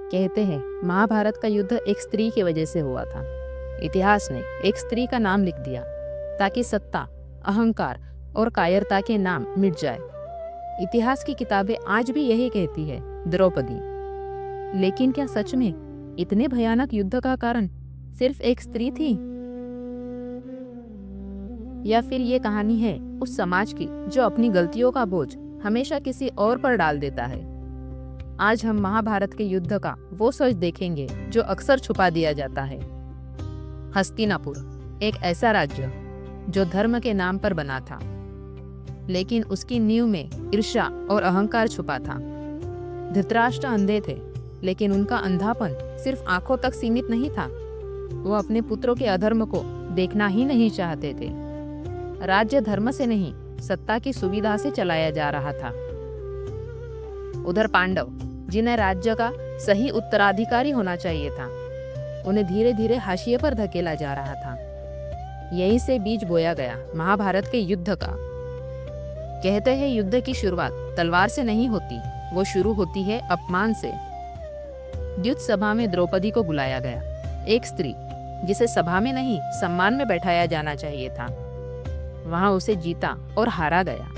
कहते हैं महाभारत का युद्ध एक स्त्री की वजह से हुआ था। इतिहास ने एक स्त्री का नाम लिख दिया ताकि सत्ता, अहंकार और कायरता के नाम मिट जाए। इतिहास की किताबें आज भी यही कहती है, द्रौपदी। लेकिन क्या सच में इतने भयानक युद्ध का कारण सिर्फ एक स्त्री थी? या फिर ये कहानी है उस समाज की जो अपनी गलतियों का बोझ हमेशा किसी और पर डाल देता है? आज हम महाभारत के युद्ध का वो सच देखेंगे जो अक्सर छुपा दिया जाता है। हस्तिनापुर एक ऐसा राज्य जो धर्म के नाम पर बना था, लेकिन उसकी नींव में ईर्ष्या और अहंकार छुपा था। धृतराष्ट्र अंधे थे, लेकिन उनका अंधापन सिर्फ आंखों तक सीमित नहीं था। वो अपने पुत्रों के अधर्म को देखना ही नहीं चाहते थे। राज्य धर्म से नहीं, सत्ता की सुविधा से चलाया जा रहा था। उधर पांडव, जिन्हें राज्य का सही उत्तराधिकारी होना चाहिए था, उन्हें धीरे धीरे हाशिए पर धकेला जा रहा था। यहीं से बीज बोया गया महाभारत के युद्ध का। कहते हैं युद्ध की शुरुआत तलवार से नहीं होती, वो शुरू होती है अपमान से। युद्ध सभा में द्रौपदी को बुलाया गया, एक स्त्री जिसे सभा में नहीं सम्मान में बैठाया जाना चाहिए था। वहां उसे जीता और हारा गया।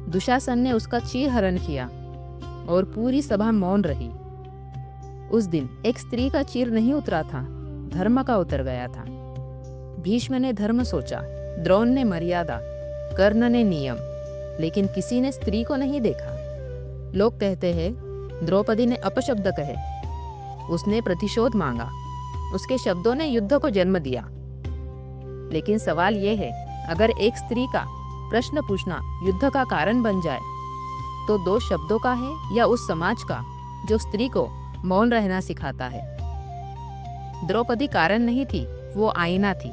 दुशासन ने उसका चीरहरण किया और पूरी सभा मौन रही। उस दिन एक स्त्री का चीर नहीं उतरा था, धर्म का उतर गया था। भीष्म ने धर्म सोचा, द्रोण ने मर्यादा, कर्ण ने नियम, लेकिन किसी ने स्त्री को नहीं देखा। लोग कहते हैं द्रौपदी ने अपशब्द कहे, उसने प्रतिशोध मांगा, उसके शब्दों ने युद्ध को जन्म दिया। लेकिन सवाल यह है, अगर एक स्त्री का प्रश्न पूछना युद्ध का कारण बन जाए, तो दोष शब्दों का है या उस समाज का जो स्त्री को मौन रहना सिखाता है? द्रौपदी कारण नहीं थी, वो आईना थी,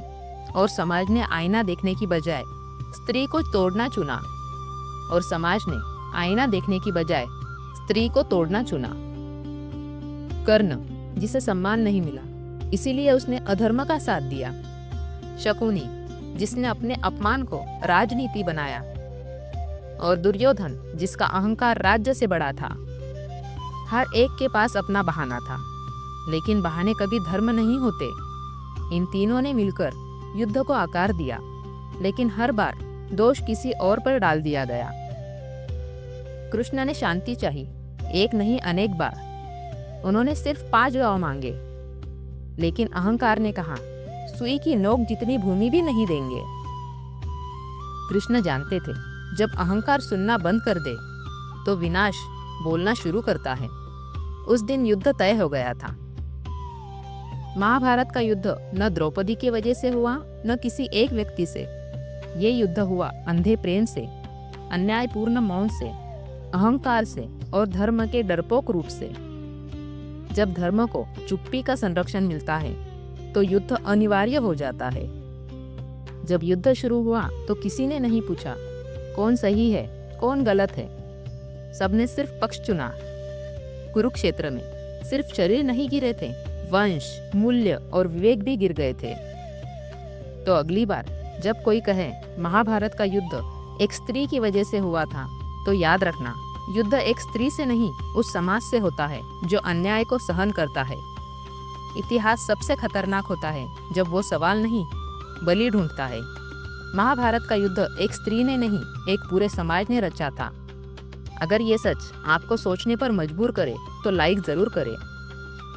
और समाज ने आईना देखने की बजाय स्त्री को तोड़ना चुना, और समाज ने आईना देखने की बजाय स्त्री को तोड़ना चुना। कर्ण, जिसे सम्मान नहीं मिला, इसीलिए उसने अधर्म का साथ दिया। शकुनी, जिसने अपने अपमान को राजनीति बनाया, और दुर्योधन, जिसका अहंकार राज्य से बड़ा था। हर एक के पास अपना बहाना था, लेकिन बहाने कभी धर्म नहीं होते। इन तीनों ने मिलकर युद्ध को आकार दिया, लेकिन हर बार दोष किसी और पर डाल दिया गया। कृष्ण ने शांति चाही, एक नहीं अनेक बार। उन्होंने सिर्फ 5 गांव मांगे, लेकिन अहंकार ने कहा सुई की नोक जितनी भूमि भी नहीं देंगे। कृष्ण जानते थे जब अहंकार सुनना बंद कर दे तो विनाश बोलना शुरू करता है। उस दिन युद्ध तय हो गया था। महाभारत का युद्ध न द्रौपदी की वजह से हुआ, न किसी एक व्यक्ति से। ये युद्ध हुआ अंधे प्रेम से, अन्यायपूर्ण मौन से, अहंकार से और धर्म के डरपोक रूप से। जब धर्म को चुप्पी का संरक्षण मिलता है तो युद्ध अनिवार्य हो जाता है। जब युद्ध शुरू हुआ तो किसी ने नहीं पूछा कौन सही है, कौन गलत है। सबने सिर्फ पक्ष चुना। कुरुक्षेत्र में सिर्फ शरीर नहीं गिरे थे, वंश, मूल्य और विवेक भी गिर गए थे। तो अगली बार जब कोई कहे महाभारत का युद्ध एक स्त्री की वजह से हुआ था, तो याद रखना, युद्ध एक स्त्री से नहीं, उस समाज से होता है जो अन्याय को सहन करता है। इतिहास सबसे खतरनाक होता है जब वो सवाल नहीं, बलि ढूंढता है। महाभारत का युद्ध एक स्त्री ने नहीं, एक पूरे समाज ने रचा था। अगर ये सच आपको सोचने पर मजबूर करे तो लाइक जरूर करें।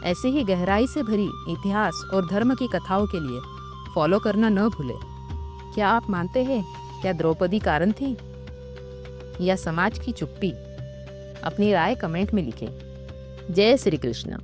ऐसे ही गहराई से भरी इतिहास और धर्म की कथाओं के लिए फॉलो करना न भूलें। क्या आप मानते हैं, क्या द्रौपदी कारण थी या समाज की चुप्पी? अपनी राय कमेंट में लिखें। जय श्री कृष्ण।